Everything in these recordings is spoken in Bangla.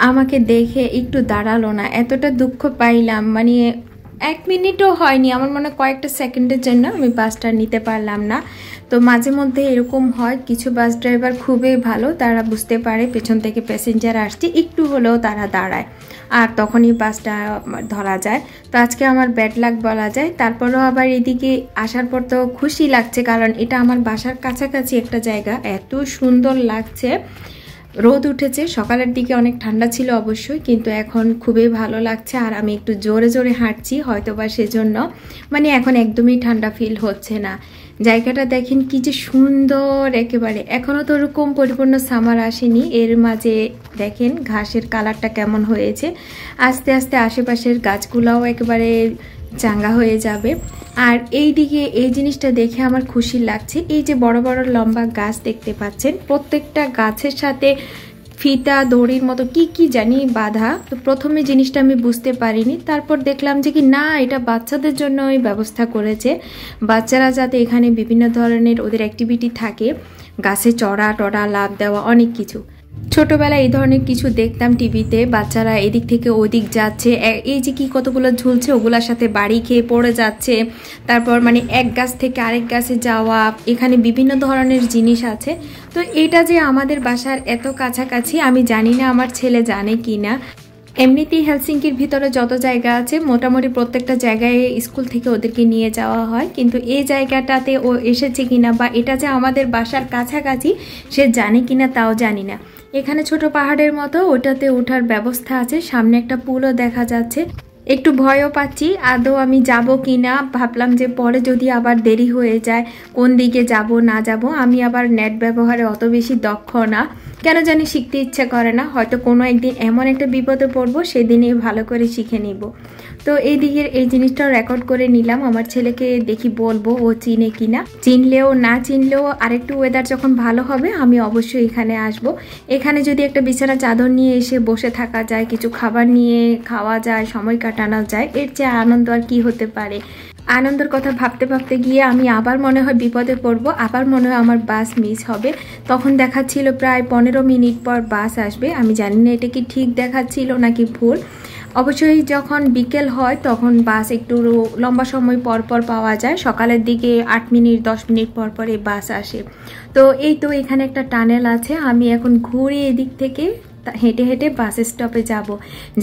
আমাকে দেখে একটু দাঁড়ালো না, এতটা দুঃখ পাইলাম। মানে 1 মিনিটও হয়নি, আমার মনে কয়েকটা সেকেন্ডের জন্য আমি বাসটা নিতে পারলাম না। তো মাঝে মধ্যে এরকম হয়, কিছু বাস ড্রাইভার খুবই ভালো, তারা বুঝতে পারে পেছন থেকে প্যাসেঞ্জার আসছে, একটু হলেও তারা দাঁড়ায় আর তখনই বাসটা ধরা যায়। তো আজকে আমার ব্যাড লাক বলা যায়। তারপরেও আবার এদিকে আসার পর তো খুশি লাগছে, কারণ এটা আমার বাসার কাছাকাছি একটা জায়গা, এত সুন্দর লাগছে। রোদ উঠেছে, সকালের দিকে অনেক ঠান্ডা ছিল অবশ্যই, কিন্তু এখন খুবই ভালো লাগছে। আর আমি একটু জোরে জোরে হাঁটছি, হয়তো বা সেজন্য মানে এখন একদমই ঠান্ডা ফিল হচ্ছে না। জায়গাটা দেখেন কি যে সুন্দর একেবারে। এখনও তো ওরকম পরিপূর্ণ সামার আসেনি, এর মাঝে দেখেন ঘাসের কালারটা কেমন হয়েছে। আস্তে আস্তে আশেপাশের গাছগুলোও একেবারে চাঙ্গা হয়ে যাবে। আর এই দিকে এই জিনিসটা দেখে আমার খুশি লাগছে, এই যে বড় বড় লম্বা গাছ দেখতে পাচ্ছেন, প্রত্যেকটা গাছের সাথে ফিতা দড়ির মতো কি কি জানি বাঁধা। তো প্রথমে জিনিসটা আমি বুঝতে পারিনি, তারপর দেখলাম যে কি না, এটা বাচ্চাদের জন্যই ব্যবস্থা করেছে। বাচ্চারা যাতে এখানে বিভিন্ন ধরনের ওদের অ্যাক্টিভিটি থাকে, গাছে চড়া টড়া, লাফ দেওয়া, অনেক কিছু। ছোটবেলায় এই ধরনের কিছু দেখতাম টিভিতে, বাচ্চারা এদিক থেকে ওদিক যাচ্ছে, এই যে কি কতগুলো ঝুলছে ওগুলোর সাথে বাড়ি খেয়ে পড়ে যাচ্ছে। তারপর মানে এক গাছ থেকে আরেক গাছে যাওয়া, এখানে বিভিন্ন ধরনের জিনিস আছে। তো এটা যে আমাদের বাসার এত কাছাকাছি, আমি জানি না আমার ছেলে জানে কি না। এমনিতেই হেলসিঙ্কির ভিতরে যত জায়গা আছে মোটামুটি প্রত্যেকটা জায়গায় স্কুল থেকে ওদেরকে নিয়ে যাওয়া হয়, কিন্তু এই জায়গাটাতে ও এসেছে কিনা বা এটা যে আমাদের বাসার কাছাকাছি সে জানে কিনা তাও জানি না। এখানে ছোট পাহাড়ের মতো ওটাতে ওঠার ব্যবস্থা আছে, সামনে একটা পুলও দেখা যাচ্ছে। একটু ভয়ও পাচ্ছি, আদৌ আমি যাব কি না। ভাবলাম যে পরে যদি আবার দেরি হয়ে যায়, কোন দিকে যাব না যাব। আমি আবার নেট ব্যবহারে অত বেশি দক্ষ না, কেন জানি শিখতে ইচ্ছে করে না। হয়তো কোনো একদিন এমন একটা বিপদে পড়বো, সেদিনই ভালো করে শিখে নিব। তো এই দিকের এই জিনিসটাও রেকর্ড করে নিলাম, আমার ছেলেকে দেখি বলবো ও চিনে কিনা। চিনলেও না চিনলেও আরেকটু ওয়েদার যখন ভালো হবে আমি অবশ্যই এখানে আসব। এখানে যদি একটা বিছানা চাদর নিয়ে এসে বসে থাকা যায়, কিছু খাবার নিয়ে খাওয়া যায়, সময় কাটানো যায়, এর চেয়ে আনন্দ আর কি হতে পারে। আনন্দের কথা ভাবতে ভাবতে গিয়ে আমি আবার মনে হয় বিপদে পড়ব, আবার মনে হয় আমার বাস মিস হবে। তখন দেখাচ্ছিল প্রায় 15 মিনিট পর বাস আসবে। আমি জানি না এটা কি ঠিক দেখাচ্ছিল নাকি ভুল। অবশ্যই যখন বিকেল হয় তখন বাস একটু লম্বা সময় পর পর পাওয়া যায়, সকালের দিকে 8 মিনিট 10 মিনিট পর পর এই বাস আসে। তো এই তো এখানে একটা টানেল আছে, আমি এখন ঘুরে এদিক থেকে হেঁটে হেঁটে বাস স্টপে যাব।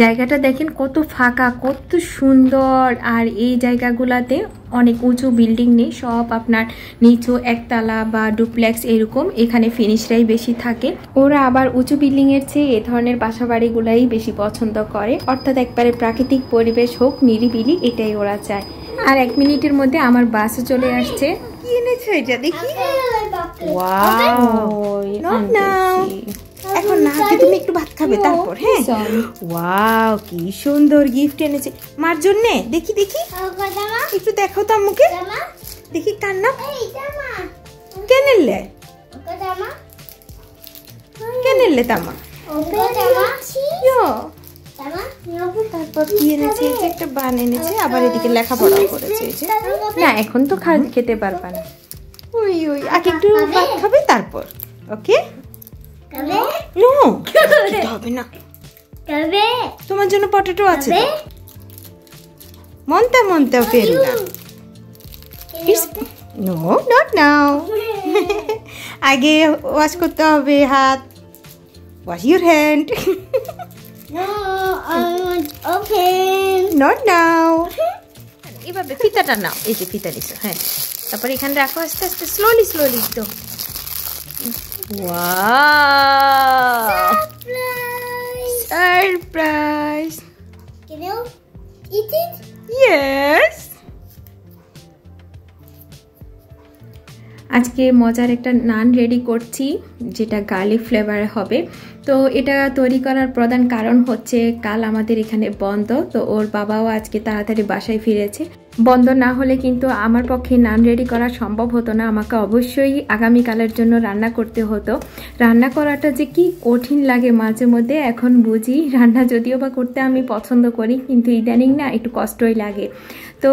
জায়গাটা দেখেন কত ফাঁকা, কত সুন্দর। আর এই জায়গাগুলোতে অনেক উঁচু বিল্ডিং নেই, সব আপনার নিচু একতলা বা ডুপ্লেক্স এরকম। এখানে ফিনিশরাই বেশি থাকে, ওরা আবার উঁচু বিল্ডিং এর চেয়ে এ ধরনের বাসা বাড়িগুলাই বেশি পছন্দ করে, অর্থাৎ একবারে প্রাকৃতিক পরিবেশ হোক, নিরিবিলি, এটাই ওরা চায়। আর 1 মিনিটের মধ্যে আমার বাসে চলে আসছে। কি এনেছো এটা দেখি? ওয়াও, এখন না খেয়ে তুমি একটু ভাত খাবে তারপর। হ্যাঁ, ওয়াও কি সুন্দর গিফট এনেছে মার জন্য। দেখি দেখি একটু দেখো তো আম্মুকে, দেখি কার নাম। কে নিলে? কে নিলে তামা? তারপর কি এনেছে? একটা বান এনেছে, আবার এদিকে লেখাপড়াও করেছে। না এখন তো খেতে পারবা না, ওই ওই আগে একটু ভাত খাবে তারপর। ওকে, নো হবে না, তোমার জন্য পটেটো আছে তো। মনটা মনটা ফের না, নো নট নাও। আগে ওয়াশ করতে হবে হাত, wash your hand. Not now. এভাবে ফিতাটা নাও, এই যে ফিতা দিছো। হ্যাঁ, তারপর এখানে রাখো আস্তে আস্তে, স্লোলি স্লোলি। তো wow, surprise. Can you eat it? Yes. আজকে মজার একটা নান রেডি করছি, যেটা গার্লিক ফ্লেভারে হবে। তো এটা তৈরি করার প্রধান কারণ হচ্ছে কাল আমাদের এখানে বন্ধ, তো ওর বাবাও আজকে তাড়াতাড়ি বাসায় ফিরেছে। বন্ধ না হলে কিন্তু আমার পক্ষে নান রেডি করা সম্ভব হতো না, আমাকে অবশ্যই আগামীকালের জন্য রান্না করতে হতো। রান্না করাটা যে কি কঠিন লাগে মাঝে মধ্যে এখন বুঝি। রান্না যদিও বা করতে আমি পছন্দ করি, কিন্তু ইদানিং না একটু কষ্টই লাগে। তো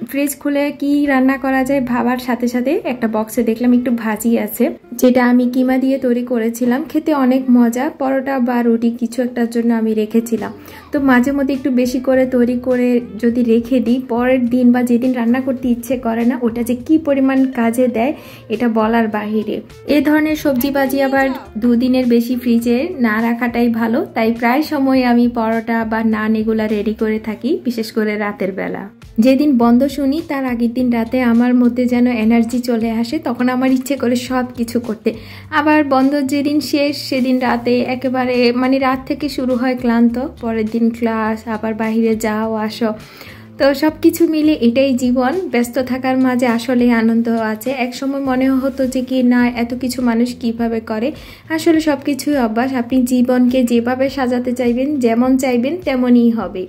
ফ্রিজ খুলে কি রান্না করা যায় ভাবার সাথে সাথে একটা বক্সে দেখলাম একটু ভাজি আছে, যেটা আমি কিমা দিয়ে তৈরি করেছিলাম। খেতে অনেক মজা, পরোটা বা রুটি কিছু একটার জন্য আমি রেখেছিলাম। তো মাঝে মধ্যে একটু বেশি করে তৈরি করে যদি রেখে দিই, পরের দিন বা যেদিন রান্না করতে ইচ্ছে করে না, ওটা যে কি পরিমাণ কাজে দেয় এটা বলার বাহিরে। এ ধরনের সবজি ভাজি আবার দুদিনের বেশি ফ্রিজে না রাখাটাই ভালো, তাই প্রায় সময় আমি পরোটা বা নান এগুলা রেডি করে থাকি, বিশেষ করে রাতের বেলা। যেদিন বন্ধ শুনি তার আগের দিন রাতে আমার মধ্যে যেন এনার্জি চলে আসে, তখন আমার ইচ্ছে করে সব কিছু করতে। আবার বন্ধ যেদিন শেষ সেদিন রাতে একেবারে রাত থেকে শুরু হয় ক্লান্ত, পরের দিন ক্লাস, আবার বাইরে যাও আসো, তো সব কিছু মিলে এটাই জীবন। ব্যস্ত থাকার মাঝে আসলে আনন্দ আছে। একসময় মনে হতো যে কি না এত কিছু মানুষ কিভাবে করে, আসলে সব কিছুই অভ্যাস। আপনি জীবনকে যেভাবে সাজাতে চাইবেন, যেমন চাইবেন তেমনই হবে।